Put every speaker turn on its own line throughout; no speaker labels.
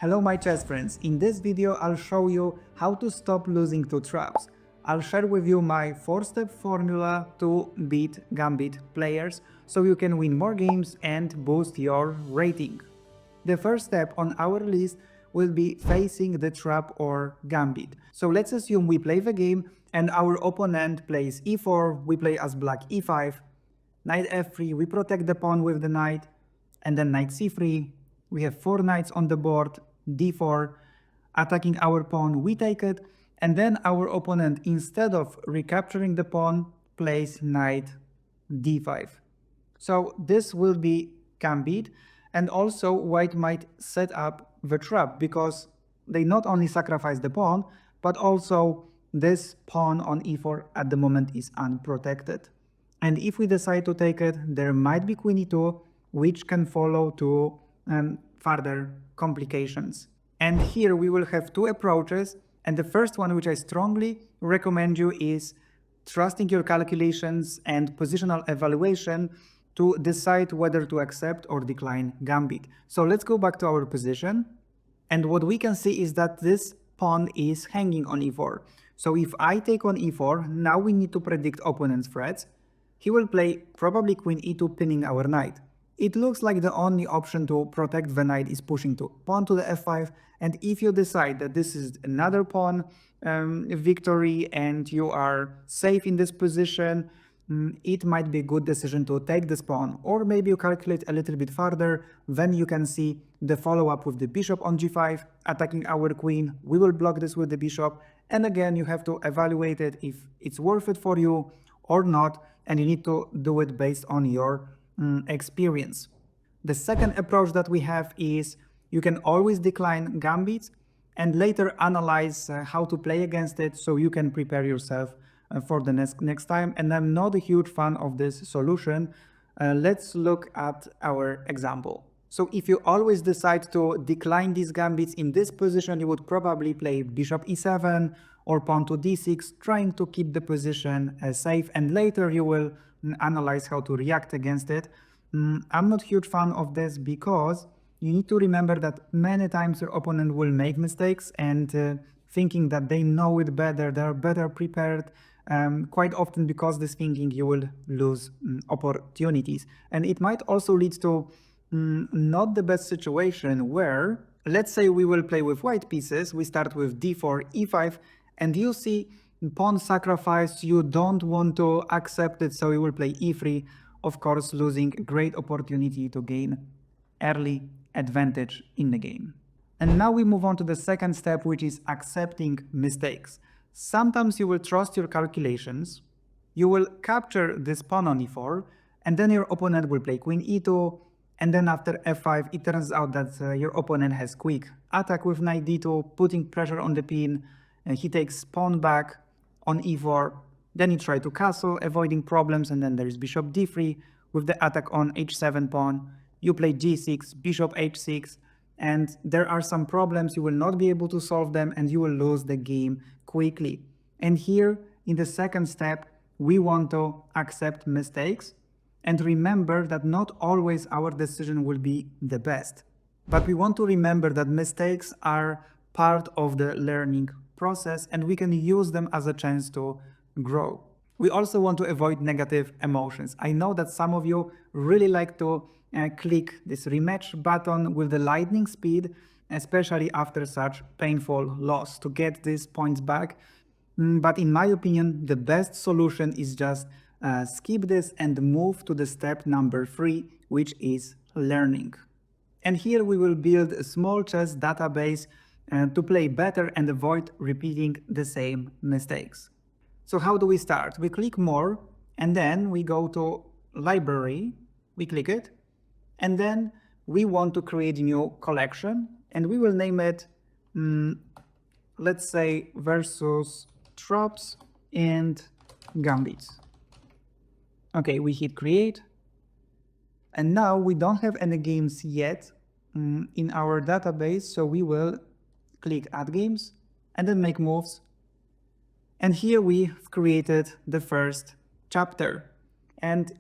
Hello my chess friends, in this video I'll show you how to stop losing to traps. I'll share with you my 4-step formula to beat Gambit players so you can win more games and boost your rating. The first step on our list will be facing the trap or Gambit. So let's assume we play the game and our opponent plays e4, we play as black e5, knight f3, we protect the pawn with the knight, and then knight c3, we have 4 knights on the board, d4, attacking our pawn, we take it, and then our opponent, instead of recapturing the pawn, plays knight d5. So this will be Gambit, and also white might set up the trap because they not only sacrifice the pawn, but also this pawn on e4 at the moment is unprotected. And if we decide to take it, there might be queen e2, which can follow to further complications. And here we will have two approaches. And the first one, which I strongly recommend you, is trusting your calculations and positional evaluation to decide whether to accept or decline Gambit. So let's go back to our position. And what we can see is that this pawn is hanging on e4. So if I take on e4, now we need to predict opponent's threats. He will play probably queen e2, pinning our knight. It looks like the only option to protect the knight is pushing to pawn to the f5, and if you decide that this is another pawn victory and you are safe in this position, it might be a good decision to take this pawn, or maybe you calculate a little bit further, then you can see the follow-up with the bishop on g5, attacking our queen. We will block this with the bishop, and again you have to evaluate it if it's worth it for you or not, and you need to do it based on your experience. The second approach that we have is you can always decline gambits and later analyze how to play against it so you can prepare yourself for the next time. And I'm not a huge fan of this solution. Let's look at our example. So if you always decide to decline these gambits in this position, you would probably play bishop e7 or pawn to d6, trying to keep the position safe, and later you will analyze how to react against it. I'm not a huge fan of this because you need to remember that many times your opponent will make mistakes, and thinking that they know it better, they're better prepared, quite often because this thinking you will lose opportunities. And it might also lead to not the best situation where, let's say we will play with white pieces, we start with d4, e5, and you see pawn sacrifice, you don't want to accept it, so you will play e3, of course losing a great opportunity to gain early advantage in the game. And now we move on to the second step, which is accepting mistakes. Sometimes you will trust your calculations, you will capture this pawn on e4, and then your opponent will play queen e2, and then after f5 it turns out that your opponent has quick attack with knight d2, putting pressure on the pin, and he takes pawn back on e4, then you try to castle, avoiding problems, and then there is bishop d3 with the attack on h7 pawn, you play g6, bishop h6, and there are some problems, you will not be able to solve them, and you will lose the game quickly. And here, in the second step, we want to accept mistakes, and remember that not always our decision will be the best. But we want to remember that mistakes are part of the learning process, and we can use them as a chance to grow. We also want to avoid negative emotions. I know that some of you really like to click this rematch button with the lightning speed, especially after such painful loss, to get these points back. But in my opinion, the best solution is just skip this and move to the step number 3, which is learning. And here we will build a small chess database to play better and avoid repeating the same mistakes. So how do we start? We click more, and then we go to library, we click it, and then we want to create a new collection, and we will name it, let's say, versus traps and gambits. Okay, we hit create, and now we don't have any games yet in our database, so we will click add games and then make moves. And here we've created the first chapter. And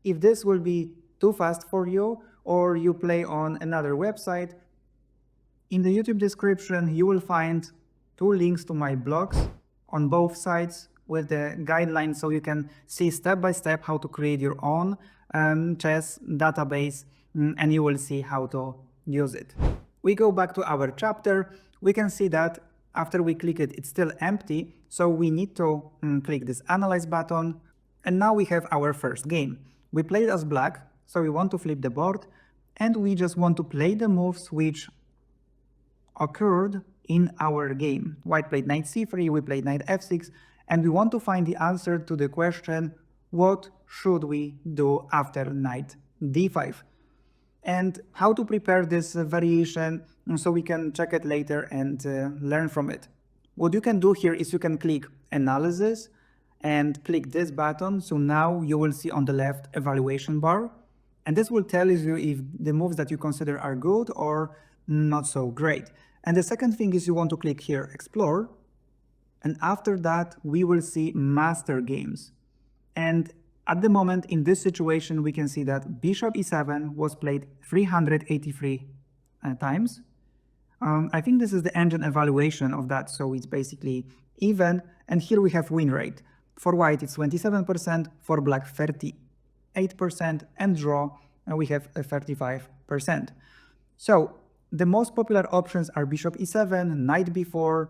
if this will be too fast for you, or you play on another website, In the YouTube description, you will find 2 links to my blogs on both sides with the guidelines, so you can see step by step how to create your own chess database, and you will see how to use it. We go back to our chapter. We can see that after we click it, it's still empty. So we need to click this analyze button. And now we have our first game. We played as black, so we want to flip the board, and we just want to play the moves which occurred in our game. White played knight c3, we played knight f6, and we want to find the answer to the question, what should we do after knight d5? And how to prepare this variation so we can check it later and learn from it. What you can do here is you can click analysis and click this button. So now you will see on the left evaluation bar, and this will tell you if the moves that you consider are good or not so great. And the second thing is you want to click here explore, and after that we will see master games. And at the moment in this situation we can see that bishop e7 was played 383 times. I think this is the engine evaluation of that, so it's basically even. And here we have win rate. For white it's 27%, for black 38%, and draw we have 35%. So the most popular options are bishop e7, knight b4,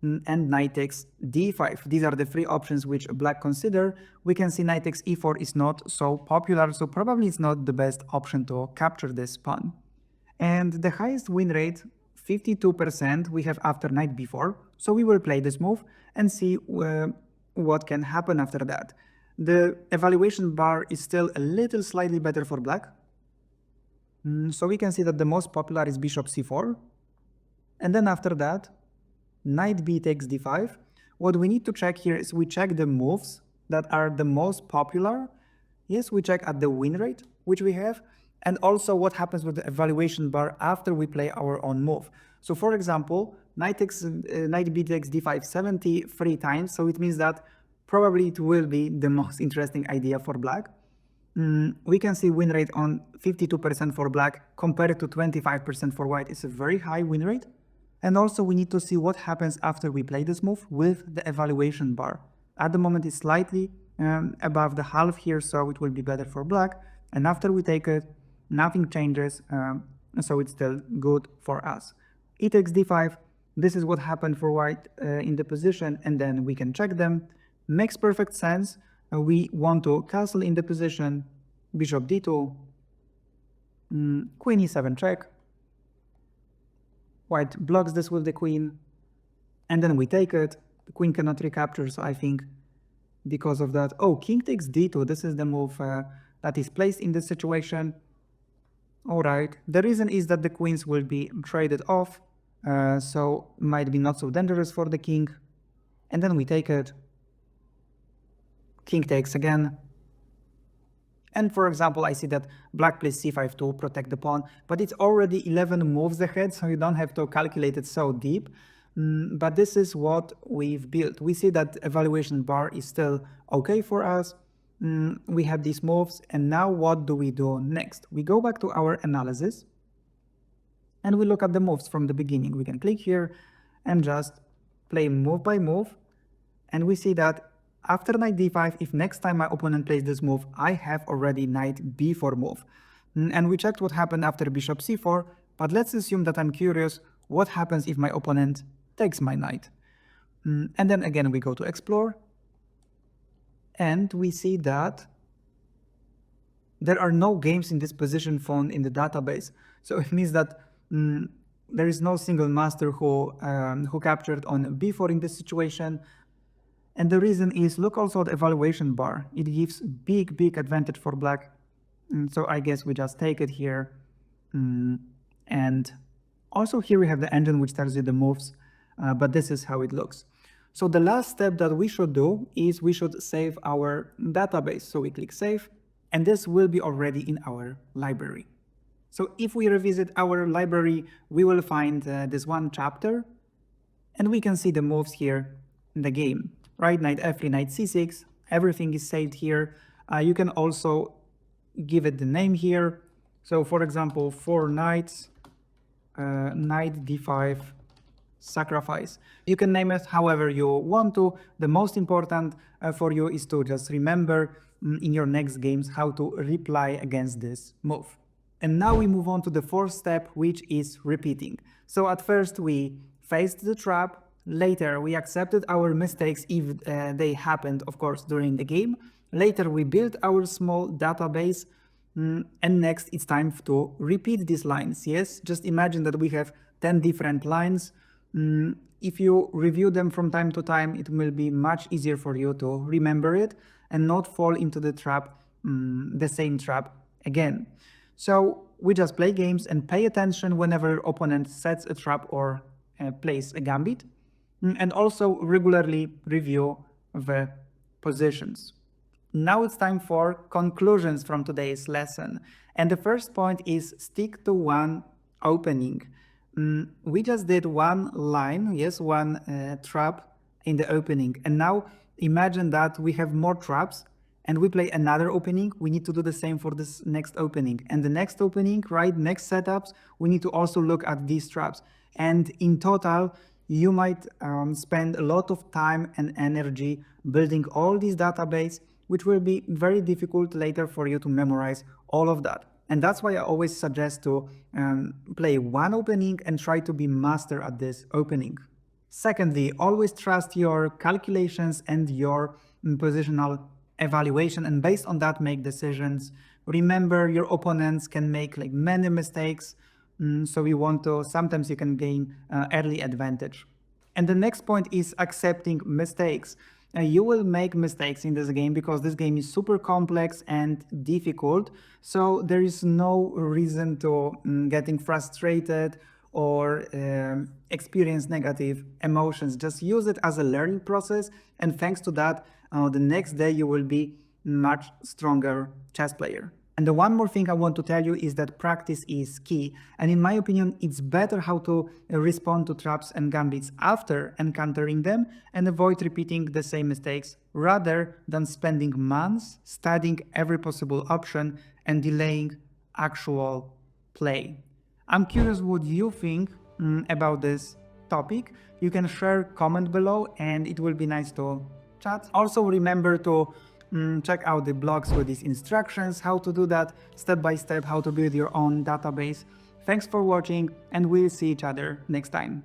and knight takes d5. These are the 3 options which black consider. We can see knight takes e4 is not so popular, so probably it's not the best option to capture this pawn. And the highest win rate, 52%, we have after knight b4. So we will play this move and see what can happen after that. The evaluation bar is still a little slightly better for black. So we can see that the most popular is bishop c4. And then after that, knight b takes d5. What we need to check here is we check the moves that are the most popular. Yes, we check at the win rate, which we have, and also what happens with the evaluation bar after we play our own move. So for example, knight b takes d5 73 times, so it means that probably it will be the most interesting idea for black. We can see win rate on 52% for black compared to 25% for white. It's a very high win rate. And also we need to see what happens after we play this move with the evaluation bar. At the moment it's slightly above the half here, so it will be better for black. And after we take it, nothing changes, so it's still good for us. E takes d5, this is what happened for white in the position, and then we can check them. Makes perfect sense. We want to castle in the position, bishop d2, queen e7 check. White blocks this with the queen, and then we take it. The queen cannot recapture, so I think because of that. Oh, king takes d2, this is the move that is placed in this situation. Alright, the reason is that the queens will be traded off, so might be not so dangerous for the king. And then we take it. King takes again. And for example, I see that black plays c5 to protect the pawn, but it's already 11 moves ahead, so you don't have to calculate it so deep. But this is what we've built. We see that evaluation bar is still okay for us. We have these moves, and now what do we do next? We go back to our analysis, and we look at the moves from the beginning. We can click here and just play move by move, and we see that after knight d5, if next time my opponent plays this move, I have already knight b4 move. And we checked what happened after bishop c4, but let's assume that I'm curious what happens if my opponent takes my knight. And then again we go to explore, and we see that there are no games in this position found in the database. So it means that there is no single master who captured on b4 in this situation. And the reason is, look also at the evaluation bar. It gives big advantage for black. So I guess we just take it here. And also here we have the engine which tells you the moves, but this is how it looks. So the last step that we should do is we should save our database. So we click save, and this will be already in our library. So if we revisit our library, we will find this one chapter, and we can see the moves here in the game. Right, knight f3, knight c6, everything is saved here. You can also give it the name here. So for example, 4 knights, knight d5 sacrifice. You can name it however you want to. The most important for you is to just remember in your next games how to reply against this move. And now we move on to the fourth step, which is repeating. So at first we faced the trap, later we accepted our mistakes if they happened, of course, during the game. Later we built our small database, and next it's time to repeat these lines. Yes, just imagine that we have 10 different lines. If you review them from time to time, it will be much easier for you to remember it and not fall into the trap, the same trap again. So we just play games and pay attention whenever opponent sets a trap or plays a gambit, and also regularly review the positions. Now it's time for conclusions from today's lesson. And the first point is stick to one opening. We just did one line, yes, one trap in the opening. And now imagine that we have more traps and we play another opening. We need to do the same for this next opening. And the next opening, right, next setups, we need to also look at these traps. And in total, you might spend a lot of time and energy building all these database, which will be very difficult later for you to memorize all of that. And that's why I always suggest to play one opening and try to be master at this opening. Secondly, always trust your calculations and your positional evaluation, and based on that make decisions. Remember, your opponents can make like many mistakes, so you want to, sometimes you can gain early advantage. And the next point is accepting mistakes. You will make mistakes in this game because this game is super complex and difficult, so there is no reason to getting frustrated or experience negative emotions. Just use it as a learning process, and thanks to that, the next day you will be much stronger chess player. And the one more thing I want to tell you is that practice is key. And in my opinion, it's better how to respond to traps and gambits after encountering them and avoid repeating the same mistakes rather than spending months studying every possible option and delaying actual play. I'm curious what you think about this topic. You can share, comment below, and it will be nice to chat. Also remember to check out the blogs with these instructions, how to do that step by step, how to build your own database. Thanks for watching, and we'll see each other next time.